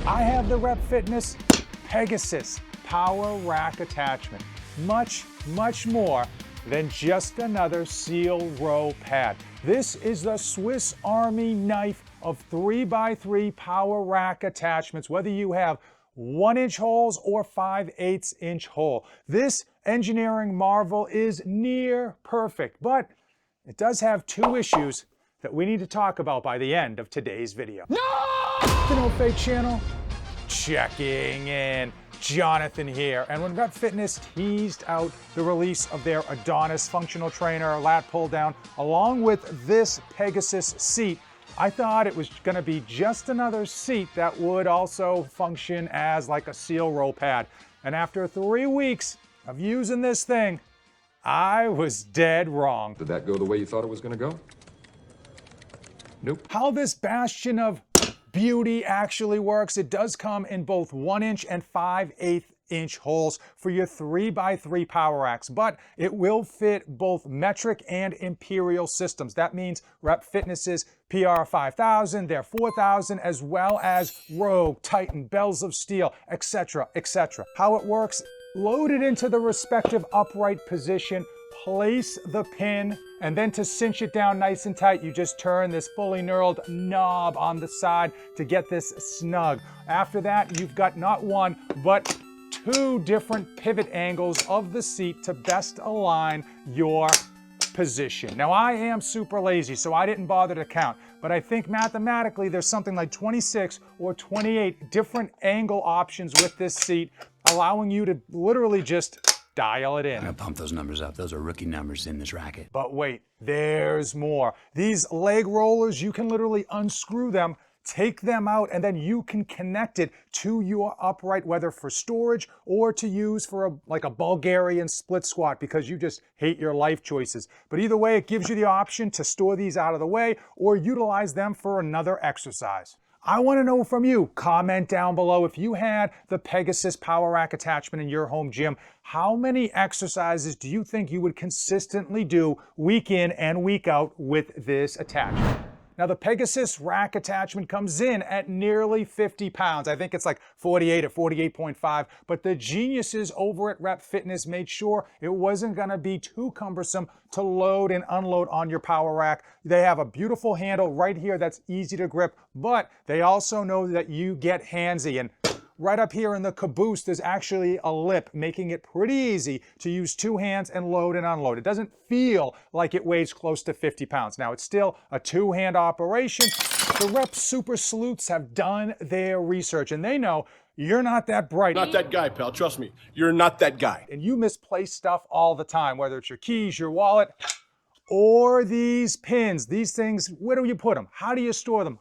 I have the Rep Fitness Pegasus Power Rack Attachment. Much more than just another seal row pad. This is the Swiss Army knife of 3x3 power rack attachments, whether you have 1-inch holes or 5/8 inch hole. This engineering marvel is near perfect, but it does have two issues that we need to talk about by the end of today's video. No! The No Fake channel, checking in. Jonathan here, and when Rep Fitness teased out the release of their Adonis functional trainer lat pull down along with this Pegasus seat, I thought it was going to be just another seat that would also function as like a seal row pad. And after 3 weeks of using this thing, I was dead wrong. Did that go the way you thought it was going to go? Nope. How this bastion of beauty actually works: it does come in both 1-inch and 5/8 inch holes for your 3x3 power racks, but it will fit both metric and imperial systems. That means Rep Fitness's PR 5000, their 4000, as well as Rogue, Titan, Bells of Steel, etc., etc. How it works: load it into the respective upright position, place the pin, and then to cinch it down nice and tight, you just turn this fully knurled knob on the side to get this snug. After that, you've got not one, but 2 different pivot angles of the seat to best align your position. Now, I am super lazy, so I didn't bother to count, but I think mathematically there's something like 26 or 28 different angle options with this seat, allowing you to literally just dial it in. I'm gonna pump those numbers up. Those are rookie numbers in this racket. But wait, there's more. These leg rollers, you can literally unscrew them, take them out, and then you can connect it to your upright, whether for storage or to use for like a Bulgarian split squat because you just hate your life choices. But either way, it gives you the option to store these out of the way or utilize them for another exercise. I want to know from you. Comment down below if you had the Pegasus Power Rack attachment in your home gym. How many exercises do you think you would consistently do week in and week out with this attachment? Now, the Pegasus rack attachment comes in at nearly 50 pounds. I think it's like 48 or 48.5, but the geniuses over at Rep Fitness made sure it wasn't gonna be too cumbersome to load and unload on your power rack. They have a beautiful handle right here that's easy to grip, but they also know that you get handsy, and right up here in the caboose, there's actually a lip, making it pretty easy to use 2 hands and load and unload. It doesn't feel like it weighs close to 50 pounds. Now, it's still a 2-hand operation. The Rep Super Sleuths have done their research, and they know you're not that bright. Not that guy, pal. Trust me. You're not that guy. And you misplace stuff all the time, whether it's your keys, your wallet, or these pins. These things, where do you put them? How do you store them?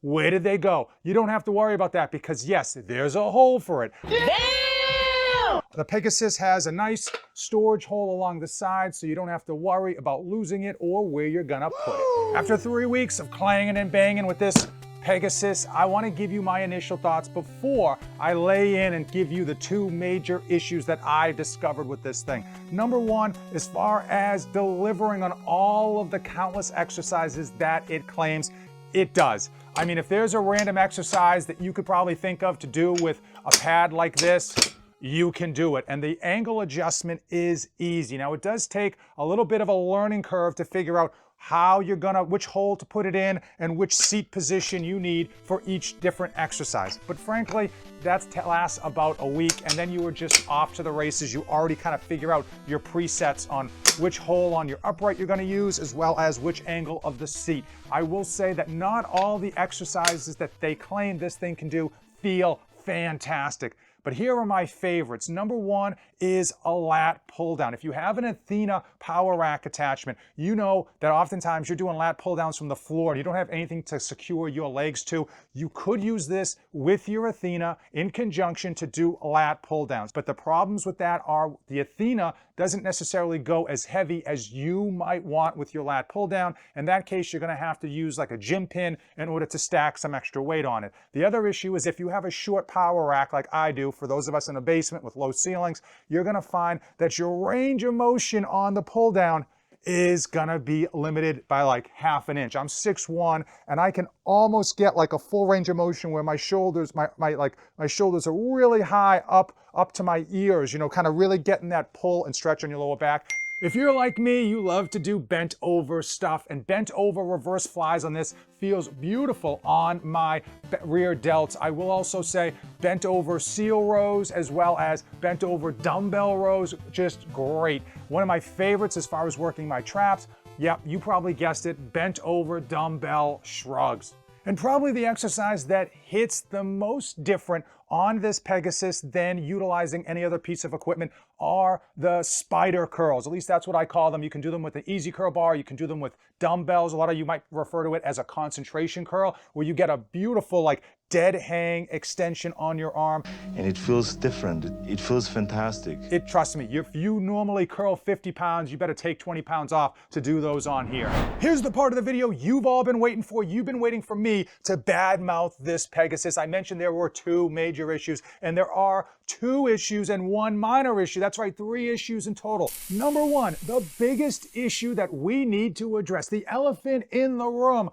Where did they go? You don't have to worry about that because yes, there's a hole for it. Damn! The Pegasus has a nice storage hole along the side so you don't have to worry about losing it or where you're gonna put it. After 3 weeks of clanging and banging with this Pegasus, I want to give you my initial thoughts before I lay in and give you the 2 major issues that I discovered with this thing. Number 1, as far as delivering on all of the countless exercises that it claims, it does. I mean, if there's a random exercise that you could probably think of to do with a pad like this, you can do it. And the angle adjustment is easy. Now, it does take a little bit of a learning curve to figure out how you're gonna, which hole to put it in and which seat position you need for each different exercise. But frankly, that lasts about a week and then you are just off to the races. You already kind of figure out your presets on which hole on your upright you're gonna use as well as which angle of the seat. I will say that not all the exercises that they claim this thing can do feel fantastic. But here are my favorites. Number 1 is a lat pull down. If you have an Athena power rack attachment, you know that oftentimes you're doing lat pull downs from the floor and you don't have anything to secure your legs to. You could use this with your Athena in conjunction to do lat pull downs. But the problems with that are the Athena doesn't necessarily go as heavy as you might want with your lat pull down. In that case, you're gonna have to use like a gym pin in order to stack some extra weight on it. The other issue is if you have a short power rack like I do, for those of us in a basement with low ceilings, you're gonna find that your range of motion on the pull down is gonna be limited by like ½ inch. I'm 6'1", and I can almost get like a full range of motion where my shoulders, my shoulders are really high up to my ears, you know, kind of really getting that pull and stretch on your lower back. If you're like me, you love to do bent over stuff, and bent over reverse flies on this feels beautiful on my rear delts. I will also say bent over seal rows as well as bent over dumbbell rows, just great. One of my favorites as far as working my traps, yep, you probably guessed it, bent over dumbbell shrugs. And probably the exercise that hits the most different on this Pegasus than utilizing any other piece of equipment are the spider curls. At least that's what I call them. You can do them with the easy curl bar. You can do them with dumbbells. A lot of you might refer to it as a concentration curl, where you get a beautiful like dead hang extension on your arm. And it feels different. It feels fantastic. Trust me, if you normally curl 50 pounds, you better take 20 pounds off to do those on here. Here's the part of the video you've all been waiting for. You've been waiting for me to badmouth this Pegasus. I mentioned there were 2 major issues, and there are 2 issues and 1 minor issue. That's right, 3 issues in total. Number 1, the biggest issue that we need to address, the elephant in the room,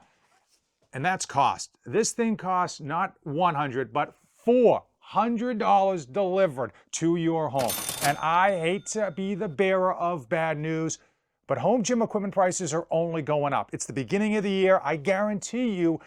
and that's cost. This thing costs not $100, but $400 delivered to your home. And I hate to be the bearer of bad news, but home gym equipment prices are only going up. It's the beginning of the year. I guarantee you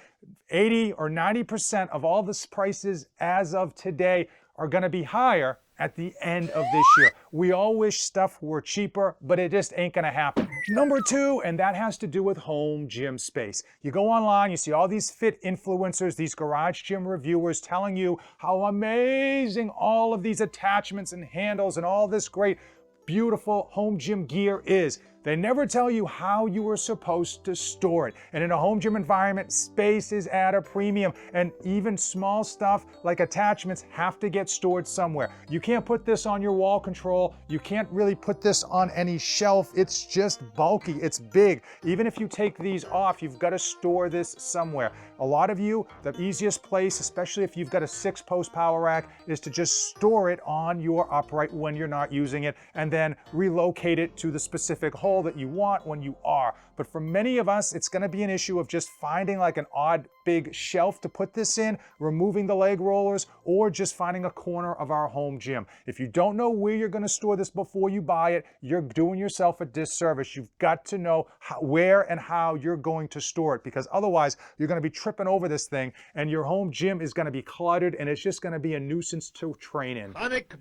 80 or 90% of all the prices as of today are gonna be higher at the end of this year. We all wish stuff were cheaper, but it just ain't gonna happen. Number 2, and that has to do with home gym space. You go online, you see all these fit influencers, these garage gym reviewers telling you how amazing all of these attachments and handles and all this great, beautiful home gym gear is. They never tell you how you are supposed to store it. And in a home gym environment, space is at a premium, and even small stuff like attachments have to get stored somewhere. You can't put this on your wall control. You can't really put this on any shelf. It's just bulky, it's big. Even if you take these off, you've got to store this somewhere. A lot of you, the easiest place, especially if you've got a 6-post power rack, is to just store it on your upright when you're not using it, and then relocate it to the specific hole that you want when you are. But for many of us, it's gonna be an issue of just finding like an odd big shelf to put this in, removing the leg rollers, or just finding a corner of our home gym. If you don't know where you're gonna store this before you buy it, you're doing yourself a disservice. You've got to know where and how you're going to store it, because otherwise you're gonna be tripping over this thing and your home gym is gonna be cluttered and it's just gonna be a nuisance to train in.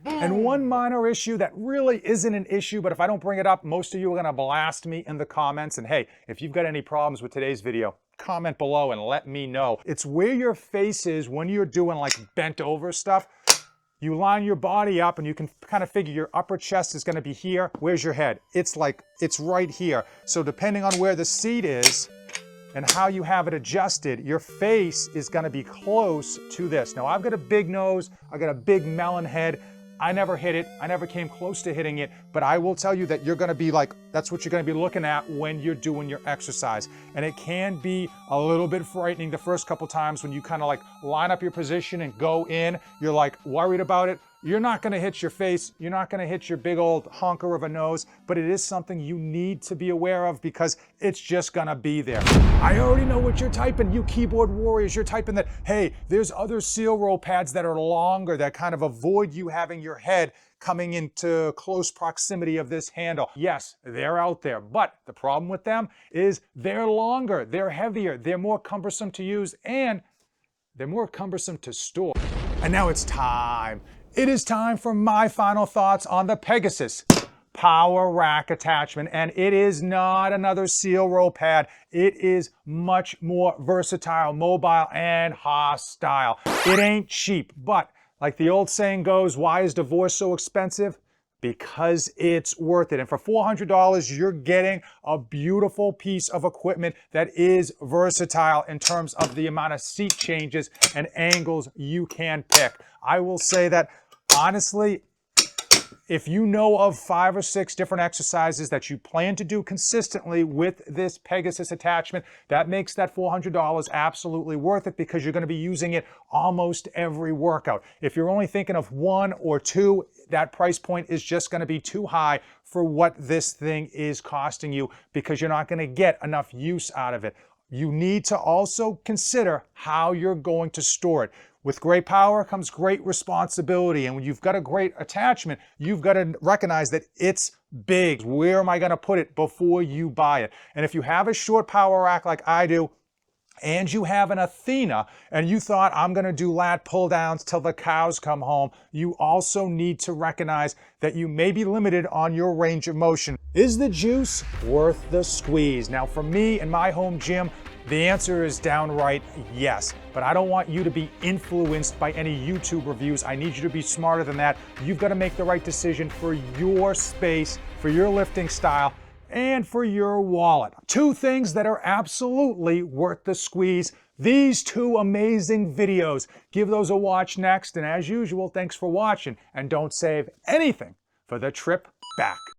And one minor issue that really isn't an issue, but if I don't bring it up, most of you are gonna blast me in the comments. And hey, if you've got any problems with today's video, comment below and let me know. It's where your face is when you're doing like bent over stuff. You line your body up and you can kind of figure your upper chest is gonna be here. Where's your head? It's right here. So depending on where the seat is and how you have it adjusted, your face is gonna be close to this. Now I've got a big nose, I got a big melon head. I never hit it, I never came close to hitting it, but I will tell you that you're gonna be like, that's what you're gonna be looking at when you're doing your exercise. And it can be a little bit frightening the first couple times when you kind of like line up your position and go in, you're like worried about it. You're not gonna hit your face, you're not gonna hit your big old honker of a nose, but it is something you need to be aware of because it's just gonna be there. I already know what you're typing, you keyboard warriors. You're typing that, hey, there's other seal roll pads that are longer that kind of avoid you having your head coming into close proximity of this handle. Yes, they're out there, but the problem with them is they're longer, they're heavier, they're more cumbersome to use, and they're more cumbersome to store. And now it's time. It is time for my final thoughts on the Pegasus power rack attachment. And it is not another seal roll pad. It is much more versatile, mobile, and hostile. It ain't cheap, but like the old saying goes, why is divorce so expensive? Because it's worth it. And for $400, you're getting a beautiful piece of equipment that is versatile in terms of the amount of seat changes and angles you can pick. I will say that honestly, If you know of 5 or 6 different exercises that you plan to do consistently with this Pegasus attachment, that makes that $400 absolutely worth it because you're going to be using it almost every workout. If you're only thinking of 1 or 2, that price point is just going to be too high for what this thing is costing you because you're not going to get enough use out of it. You need to also consider how you're going to store it. With great power comes great responsibility, and when you've got a great attachment, you've got to recognize that it's big. Where am I going to put it before you buy it? And if you have a short power rack like I do, and you have an Athena, and you thought, I'm going to do lat pull downs till the cows come home, you also need to recognize that you may be limited on your range of motion. Is the juice worth the squeeze? Now, for me in my home gym, the answer is downright yes, but I don't want you to be influenced by any YouTube reviews. I need you to be smarter than that. You've got to make the right decision for your space, for your lifting style, and for your wallet. 2 things that are absolutely worth the squeeze. These 2 amazing videos. Give those a watch next, and as usual, thanks for watching, and don't save anything for the trip back.